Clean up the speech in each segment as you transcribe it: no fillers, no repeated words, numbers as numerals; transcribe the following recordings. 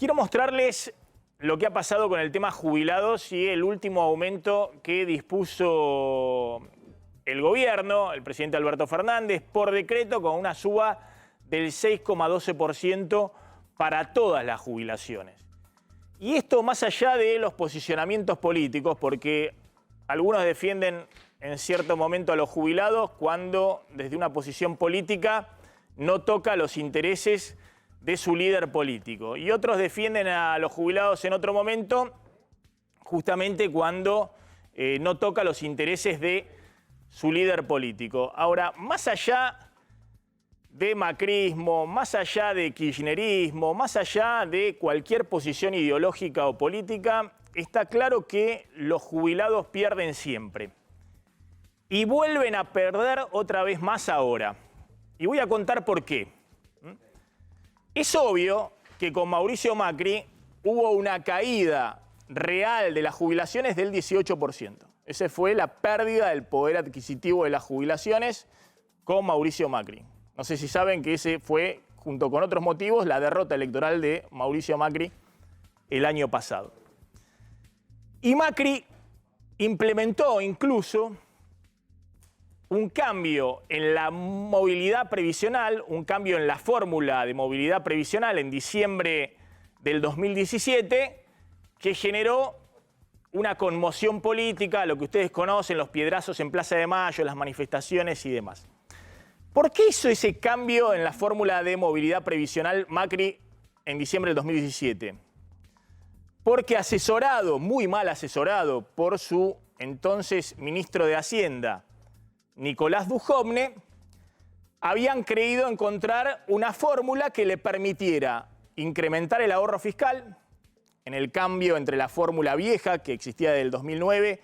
Quiero mostrarles lo que ha pasado con el tema jubilados y el último aumento que dispuso el gobierno, el presidente Alberto Fernández, por decreto con una suba del 6,12% para todas las jubilaciones. Y esto más allá de los posicionamientos políticos, porque algunos defienden en cierto momento a los jubilados cuando desde una posición política no toca los intereses de su líder político. Y otros defienden a los jubilados en otro momento justamente cuando no toca los intereses de su líder político. Ahora, más allá de macrismo, más allá de kirchnerismo, más allá de cualquier posición ideológica o política, está claro que los jubilados pierden siempre. Y vuelven a perder otra vez más ahora. Y voy a contar por qué. Es obvio que con Mauricio Macri hubo una caída real de las jubilaciones del 18%. Esa fue la pérdida del poder adquisitivo de las jubilaciones con Mauricio Macri. No sé si saben que ese fue, junto con otros motivos, la derrota electoral de Mauricio Macri el año pasado. Y Macri implementó incluso un cambio en la movilidad previsional, un cambio en la fórmula de movilidad previsional en diciembre del 2017, que generó una conmoción política, lo que ustedes conocen, los piedrazos en Plaza de Mayo, las manifestaciones y demás. ¿Por qué hizo ese cambio en la fórmula de movilidad previsional Macri en diciembre del 2017? Porque asesorado, muy mal asesorado por su entonces ministro de Hacienda, Nicolás Dujovne, habían creído encontrar una fórmula que le permitiera incrementar el ahorro fiscal en el cambio entre la fórmula vieja que existía del 2009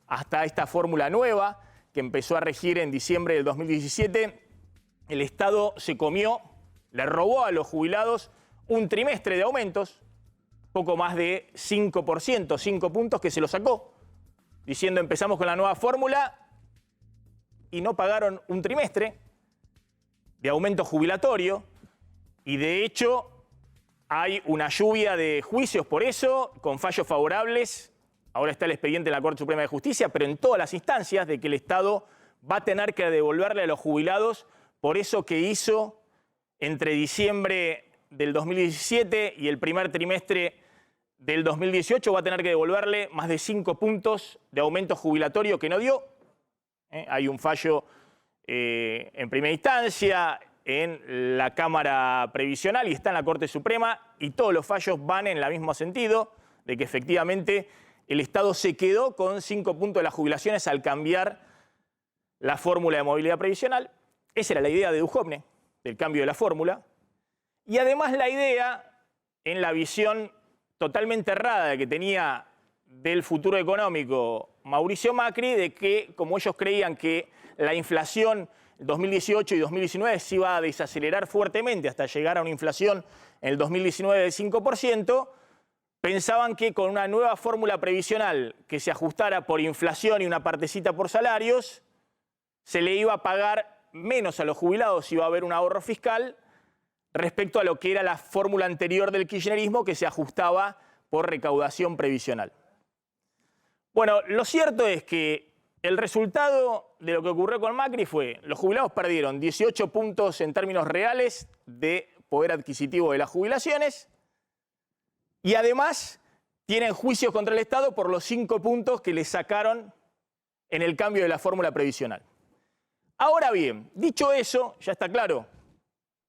hasta esta fórmula nueva que empezó a regir en diciembre del 2017. El Estado se comió, le robó a los jubilados un trimestre de aumentos, poco más de 5%, 5 puntos que se lo sacó, diciendo empezamos con la nueva fórmula y no pagaron un trimestre de aumento jubilatorio y de hecho hay una lluvia de juicios por eso, con fallos favorables. Ahora está el expediente en la Corte Suprema de Justicia, pero en todas las instancias de que el Estado va a tener que devolverle a los jubilados por eso que hizo entre diciembre del 2017 y el primer trimestre del 2018, va a tener que devolverle más de 5 puntos de aumento jubilatorio que no dio. Hay un fallo en primera instancia, en la Cámara Previsional y está en la Corte Suprema y todos los fallos van en el mismo sentido, de que efectivamente el Estado se quedó con 5 puntos de las jubilaciones al cambiar la fórmula de movilidad previsional. Esa era la idea de Dujovne, del cambio de la fórmula. Y además la idea, en la visión totalmente errada que tenía del futuro económico Mauricio Macri, de que como ellos creían que la inflación en 2018 y 2019 se iba a desacelerar fuertemente hasta llegar a una inflación en el 2019 del 5%, pensaban que con una nueva fórmula previsional que se ajustara por inflación y una partecita por salarios, se le iba a pagar menos a los jubilados, iba a haber un ahorro fiscal respecto a lo que era la fórmula anterior del kirchnerismo que se ajustaba por recaudación previsional. Bueno, lo cierto es que el resultado de lo que ocurrió con Macri fue, los jubilados perdieron 18 puntos en términos reales de poder adquisitivo de las jubilaciones y además tienen juicios contra el Estado por los 5 puntos que les sacaron en el cambio de la fórmula previsional. Ahora bien, dicho eso, ya está claro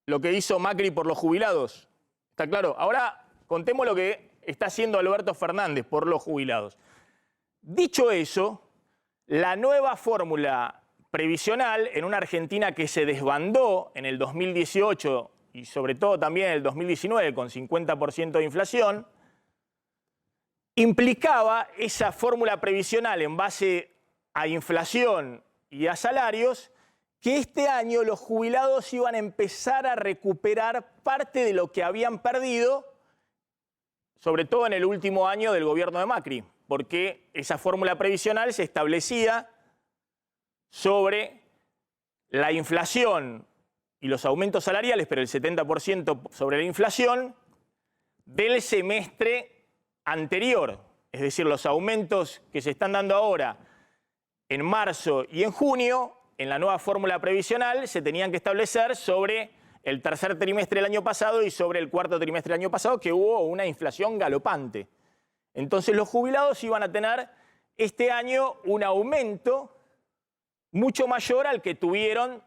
lo que hizo Macri por los jubilados. ¿Está claro? Ahora contemos lo que está haciendo Alberto Fernández por los jubilados. Dicho eso, la nueva fórmula previsional en una Argentina que se desbandó en el 2018 y sobre todo también en el 2019 con 50% de inflación, implicaba esa fórmula previsional en base a inflación y a salarios, que este año los jubilados iban a empezar a recuperar parte de lo que habían perdido, sobre todo en el último año del gobierno de Macri, porque esa fórmula previsional se establecía sobre la inflación y los aumentos salariales, pero el 70% sobre la inflación, del semestre anterior. Es decir, los aumentos que se están dando ahora en marzo y en junio, en la nueva fórmula previsional, se tenían que establecer sobre el tercer trimestre del año pasado y sobre el cuarto trimestre del año pasado, que hubo una inflación galopante. Entonces los jubilados iban a tener este año un aumento mucho mayor al que tuvieron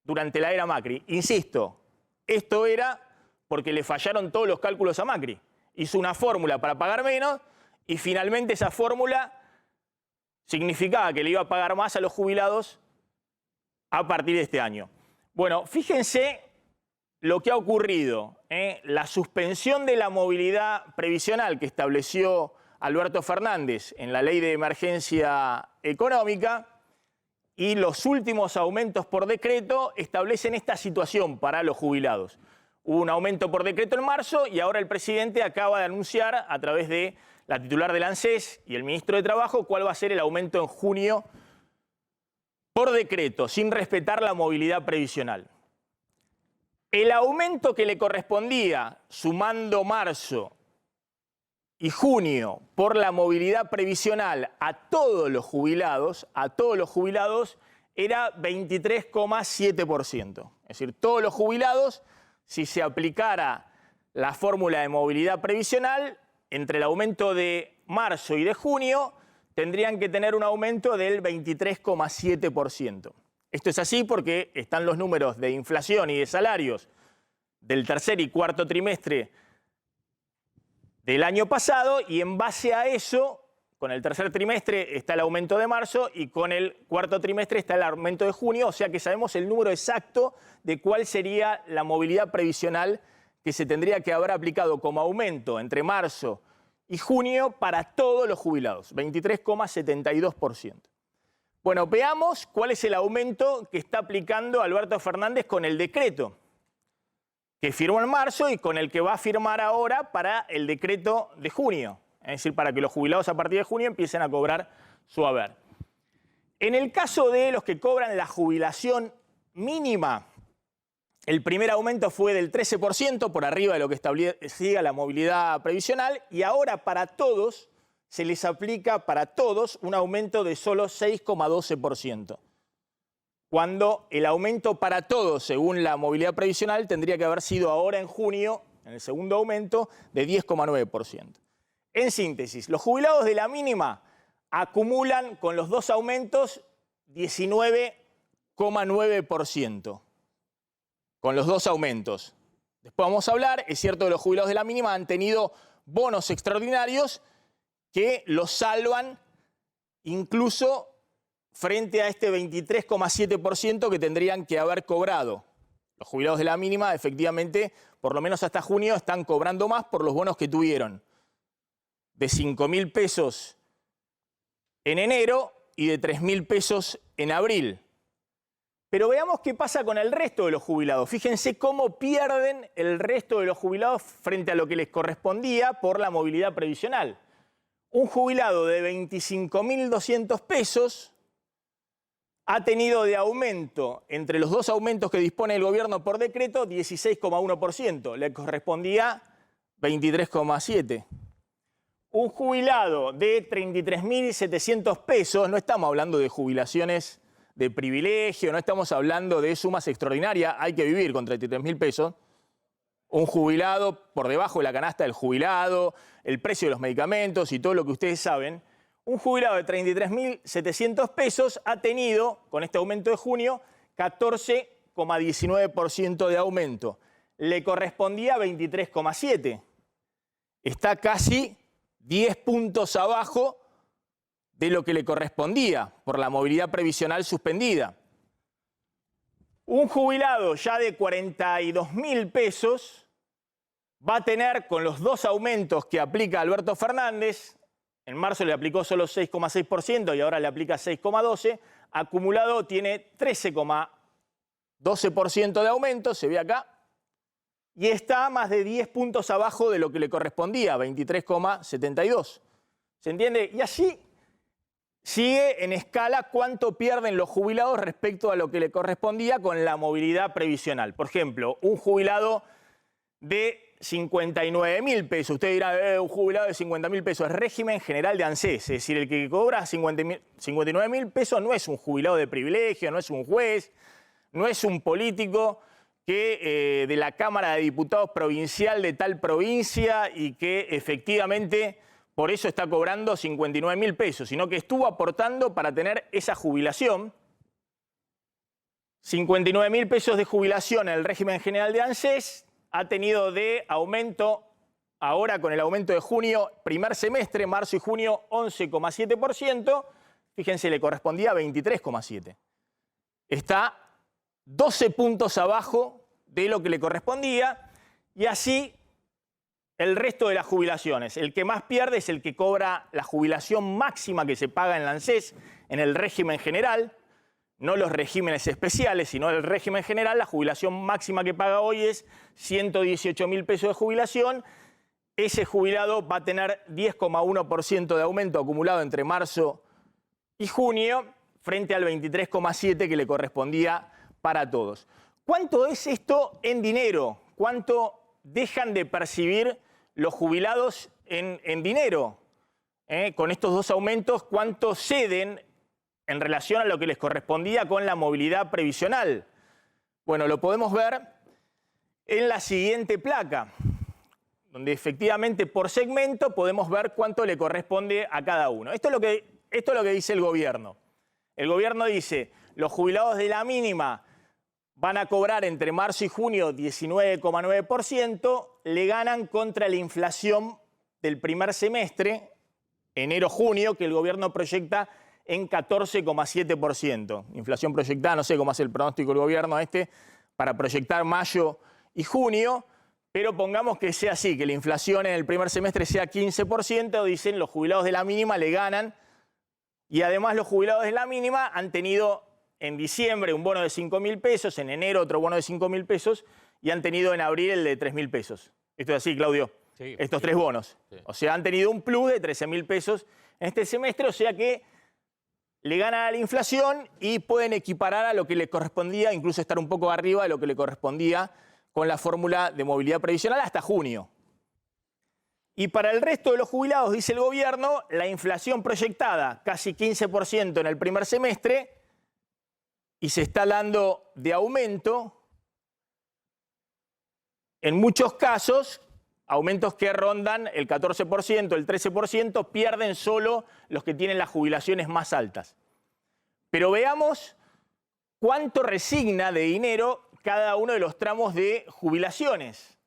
durante la era Macri. Insisto, esto era porque le fallaron todos los cálculos a Macri. Hizo una fórmula para pagar menos y finalmente esa fórmula significaba que le iba a pagar más a los jubilados a partir de este año. Bueno, fíjense lo que ha ocurrido, la suspensión de la movilidad previsional que estableció Alberto Fernández en la Ley de Emergencia Económica y los últimos aumentos por decreto establecen esta situación para los jubilados. Hubo un aumento por decreto en marzo y ahora el presidente acaba de anunciar a través de la titular del ANSES y el ministro de Trabajo cuál va a ser el aumento en junio por decreto, sin respetar la movilidad previsional. El aumento que le correspondía, sumando marzo y junio, por la movilidad previsional a todos los jubilados, era 23,7%. Es decir, todos los jubilados, si se aplicara la fórmula de movilidad previsional, entre el aumento de marzo y de junio, tendrían que tener un aumento del 23,7%. Esto es así porque están los números de inflación y de salarios del tercer y cuarto trimestre del año pasado y en base a eso, con el tercer trimestre está el aumento de marzo y con el cuarto trimestre está el aumento de junio, o sea que sabemos el número exacto de cuál sería la movilidad previsional que se tendría que haber aplicado como aumento entre marzo y junio para todos los jubilados, 23,72%. Bueno, veamos cuál es el aumento que está aplicando Alberto Fernández con el decreto que firmó en marzo y con el que va a firmar ahora para el decreto de junio. Es decir, para que los jubilados a partir de junio empiecen a cobrar su haber. En el caso de los que cobran la jubilación mínima, el primer aumento fue del 13%, por arriba de lo que establecía la movilidad previsional, y ahora para todos se les aplica un aumento de solo 6,12%. Cuando el aumento para todos, según la movilidad previsional, tendría que haber sido ahora en junio, en el segundo aumento, de 10,9%. En síntesis, los jubilados de la mínima acumulan con los dos aumentos 19,9%. Con los dos aumentos. Después vamos a hablar, es cierto que los jubilados de la mínima han tenido bonos extraordinarios que los salvan incluso frente a este 23,7% que tendrían que haber cobrado. Los jubilados de la mínima, efectivamente, por lo menos hasta junio, están cobrando más por los bonos que tuvieron. De 5.000 pesos en enero y de 3.000 pesos en abril. Pero veamos qué pasa con el resto de los jubilados. Fíjense cómo pierden el resto de los jubilados frente a lo que les correspondía por la movilidad previsional. Un jubilado de 25.200 pesos ha tenido de aumento, entre los dos aumentos que dispone el gobierno por decreto, 16,1%. Le correspondía 23,7%. Un jubilado de 33.700 pesos, no estamos hablando de jubilaciones de privilegio, no estamos hablando de sumas extraordinarias, hay que vivir con 33.000 pesos. Un jubilado por debajo de la canasta del jubilado, el precio de los medicamentos y todo lo que ustedes saben. Un jubilado de 33.700 pesos ha tenido, con este aumento de junio, 14,19% de aumento. Le correspondía 23,7%. Está casi 10 puntos abajo de lo que le correspondía por la movilidad previsional suspendida. Un jubilado ya de 42.000 pesos va a tener, con los dos aumentos que aplica Alberto Fernández, en marzo le aplicó solo 6,6% y ahora le aplica 6,12%, acumulado tiene 13,12% de aumento, se ve acá, y está más de 10 puntos abajo de lo que le correspondía, 23,72%. ¿Se entiende? Y así sigue en escala cuánto pierden los jubilados respecto a lo que le correspondía con la movilidad previsional. Por ejemplo, un jubilado de 59.000 pesos. Usted dirá, un jubilado de 50.000 pesos. Es régimen general de ANSES. Es decir, el que cobra 59.000 pesos no es un jubilado de privilegio, no es un juez, no es un político que de la Cámara de Diputados provincial de tal provincia y que efectivamente por eso está cobrando 59.000 pesos, sino que estuvo aportando para tener esa jubilación. 59.000 pesos de jubilación en el régimen general de ANSES ha tenido de aumento, ahora con el aumento de junio, primer semestre, marzo y junio, 11,7%. Fíjense, le correspondía a 23,7%. Está 12 puntos abajo de lo que le correspondía y así el resto de las jubilaciones. El que más pierde es el que cobra la jubilación máxima que se paga en la ANSES, en el régimen general, no los regímenes especiales, sino el régimen general. La jubilación máxima que paga hoy es 118.000 pesos de jubilación. Ese jubilado va a tener 10,1% de aumento acumulado entre marzo y junio, frente al 23,7% que le correspondía para todos. ¿Cuánto es esto en dinero? ¿Cuánto dejan de percibir los jubilados en dinero? Con estos dos aumentos, ¿cuánto ceden en relación a lo que les correspondía con la movilidad previsional? Bueno, lo podemos ver en la siguiente placa, donde efectivamente por segmento podemos ver cuánto le corresponde a cada uno. Esto es lo que dice el gobierno. El gobierno dice, los jubilados de la mínima van a cobrar entre marzo y junio 19,9%, le ganan contra la inflación del primer semestre, enero-junio, que el gobierno proyecta en 14,7%. Inflación proyectada, no sé cómo hace el pronóstico del gobierno para proyectar mayo y junio, pero pongamos que sea así, que la inflación en el primer semestre sea 15%, dicen los jubilados de la mínima le ganan, y además los jubilados de la mínima han tenido en diciembre un bono de 5.000 pesos, en enero otro bono de 5.000 pesos y han tenido en abril el de 3.000 pesos. Esto es así, Claudio. Sí, estos tres bonos. Sí. O sea, han tenido un plus de 13.000 pesos en este semestre, o sea que le ganan a la inflación y pueden equiparar a lo que le correspondía, incluso estar un poco arriba de lo que le correspondía con la fórmula de movilidad previsional hasta junio. Y para el resto de los jubilados, dice el gobierno, la inflación proyectada, casi 15% en el primer semestre, y se está dando de aumento, en muchos casos, aumentos que rondan el 14%, el 13%, pierden solo los que tienen las jubilaciones más altas. Pero veamos cuánto resigna de dinero cada uno de los tramos de jubilaciones.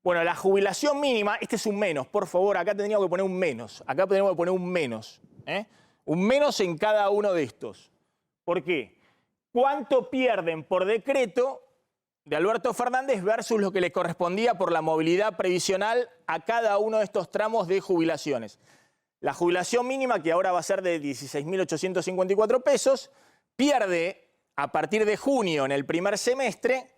Bueno, la jubilación mínima, este es un menos, por favor, acá tendríamos que poner un menos. Acá tenemos que poner un menos. Un menos en cada uno de estos. ¿Por qué? ¿Cuánto pierden por decreto de Alberto Fernández versus lo que le correspondía por la movilidad previsional a cada uno de estos tramos de jubilaciones? La jubilación mínima, que ahora va a ser de 16.854 pesos, pierde a partir de junio en el primer semestre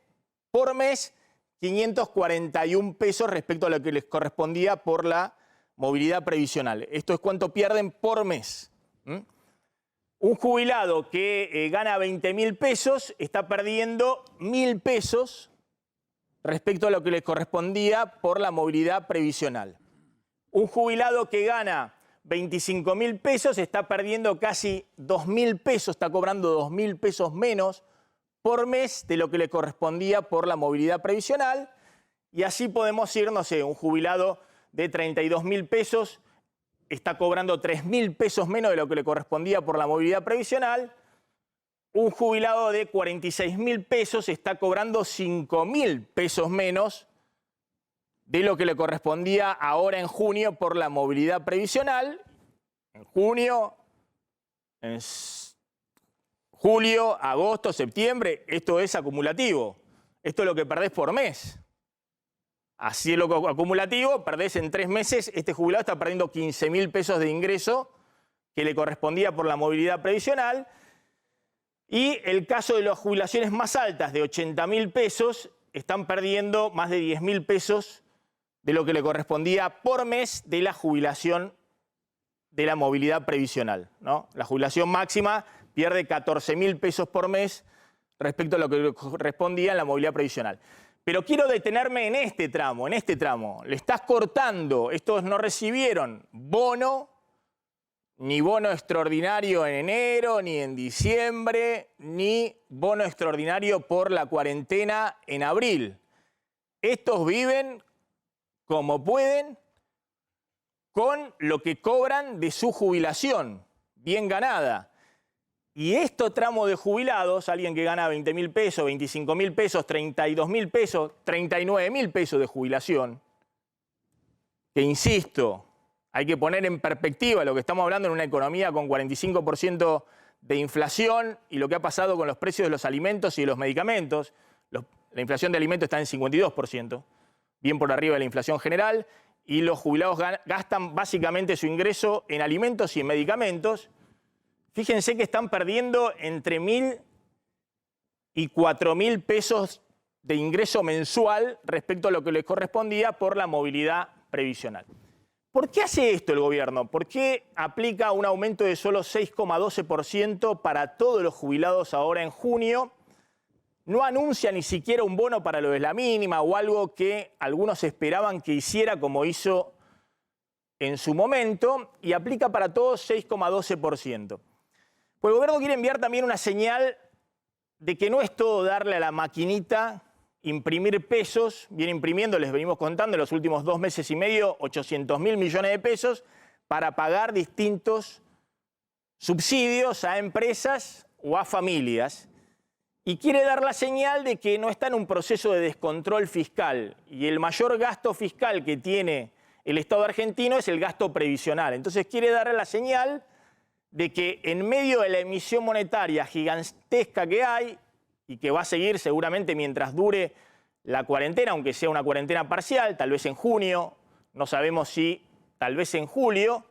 por mes 541 pesos respecto a lo que les correspondía por la movilidad previsional. Esto es cuánto pierden por mes. Un jubilado que gana 20.000 pesos está perdiendo 1.000 pesos respecto a lo que le correspondía por la movilidad previsional. Un jubilado que gana 25.000 pesos está perdiendo casi 2.000 pesos, está cobrando 2.000 pesos menos por mes de lo que le correspondía por la movilidad previsional. Y así podemos ir, no sé, un jubilado de 32.000 pesos está cobrando 3.000 pesos menos de lo que le correspondía por la movilidad previsional. Un jubilado de 46.000 pesos está cobrando 5.000 pesos menos de lo que le correspondía ahora en junio por la movilidad previsional. En junio, en julio, agosto, septiembre, esto es acumulativo. Esto es lo que perdés por mes. Así es lo acumulativo, perdés en 3 meses, este jubilado está perdiendo 15.000 pesos de ingreso que le correspondía por la movilidad previsional. Y el caso de las jubilaciones más altas, de 80.000 pesos, están perdiendo más de 10.000 pesos de lo que le correspondía por mes de la jubilación de la movilidad previsional, ¿no? La jubilación máxima pierde 14.000 pesos por mes respecto a lo que le correspondía en la movilidad previsional. Pero quiero detenerme en este tramo, Le estás cortando, estos no recibieron bono, ni bono extraordinario en enero, ni en diciembre, ni bono extraordinario por la cuarentena en abril. Estos viven como pueden con lo que cobran de su jubilación, bien ganada. Y este tramo de jubilados, alguien que gana 20.000 pesos, 25.000 pesos, 32.000 pesos, 39.000 pesos de jubilación, que insisto, hay que poner en perspectiva lo que estamos hablando en una economía con 45% de inflación y lo que ha pasado con los precios de los alimentos y de los medicamentos. La inflación de alimentos está en 52%, bien por arriba de la inflación general, y los jubilados gastan básicamente su ingreso en alimentos y en medicamentos. Fíjense que están perdiendo entre 1.000 y 4.000 pesos de ingreso mensual respecto a lo que les correspondía por la movilidad previsional. ¿Por qué hace esto el gobierno? ¿Por qué aplica un aumento de solo 6,12% para todos los jubilados ahora en junio? No anuncia ni siquiera un bono para lo de la mínima o algo que algunos esperaban que hiciera como hizo en su momento, y aplica para todos 6,12%. Pues el gobierno quiere enviar también una señal de que no es todo darle a la maquinita, imprimir pesos. Viene imprimiendo, les venimos contando, en los últimos 2 meses y medio, 800.000 millones de pesos para pagar distintos subsidios a empresas o a familias. Y quiere dar la señal de que no está en un proceso de descontrol fiscal. Y el mayor gasto fiscal que tiene el Estado argentino es el gasto previsional. Entonces quiere dar la señal de que en medio de la emisión monetaria gigantesca que hay, y que va a seguir seguramente mientras dure la cuarentena, aunque sea una cuarentena parcial, tal vez en junio, no sabemos si tal vez en julio,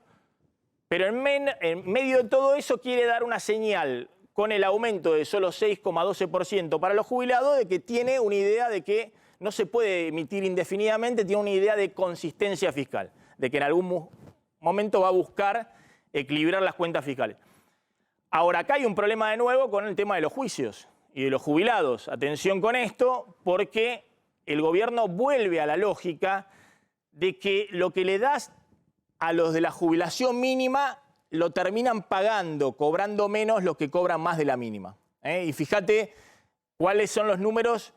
pero en medio de todo eso quiere dar una señal con el aumento de solo 6,12% para los jubilados, de que tiene una idea de que no se puede emitir indefinidamente, tiene una idea de consistencia fiscal, de que en algún momento va a buscar equilibrar las cuentas fiscales. Ahora, acá hay un problema de nuevo con el tema de los juicios y de los jubilados. Atención con esto, porque el gobierno vuelve a la lógica de que lo que le das a los de la jubilación mínima lo terminan pagando, cobrando menos los que cobran más de la mínima. Y fíjate cuáles son los números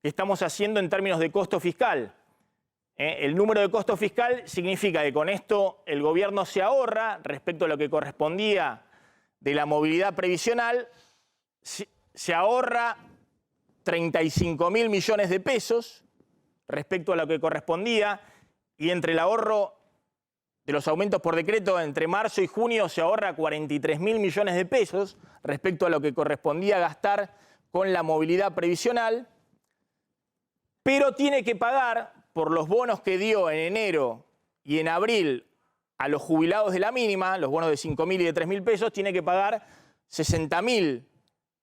que estamos haciendo en términos de costo fiscal. El número de costo fiscal significa que con esto el gobierno se ahorra, respecto a lo que correspondía de la movilidad previsional, se ahorra 35.000 millones de pesos respecto a lo que correspondía, y entre el ahorro de los aumentos por decreto entre marzo y junio se ahorra 43.000 millones de pesos respecto a lo que correspondía gastar con la movilidad previsional, pero tiene que pagar por los bonos que dio en enero y en abril a los jubilados de la mínima, los bonos de 5.000 y de 3.000 pesos, tiene que pagar 60.000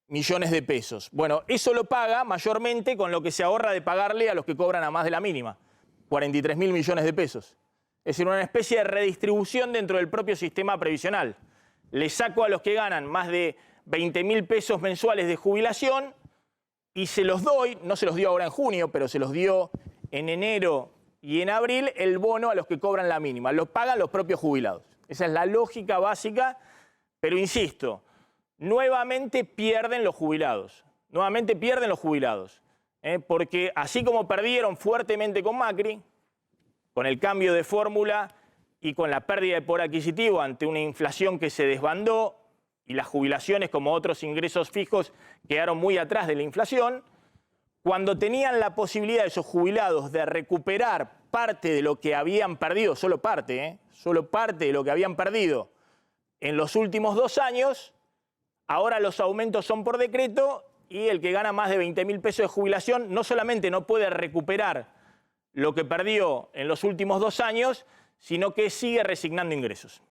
millones de pesos. Bueno, eso lo paga mayormente con lo que se ahorra de pagarle a los que cobran a más de la mínima, 43.000 millones de pesos. Es decir, una especie de redistribución dentro del propio sistema previsional. Le saco a los que ganan más de 20.000 pesos mensuales de jubilación y se los doy, no se los dio ahora en junio, pero se los dio en enero y en abril, el bono a los que cobran la mínima. Lo pagan los propios jubilados. Esa es la lógica básica, pero insisto, nuevamente pierden los jubilados. Nuevamente pierden los jubilados. Porque así como perdieron fuertemente con Macri, con el cambio de fórmula y con la pérdida de poder adquisitivo ante una inflación que se desbandó y las jubilaciones como otros ingresos fijos quedaron muy atrás de la inflación, cuando tenían la posibilidad esos jubilados de recuperar parte de lo que habían perdido, solo parte de lo que habían perdido en los últimos 2 años, ahora los aumentos son por decreto y el que gana más de 20.000 pesos de jubilación no solamente no puede recuperar lo que perdió en los últimos 2 años, sino que sigue resignando ingresos.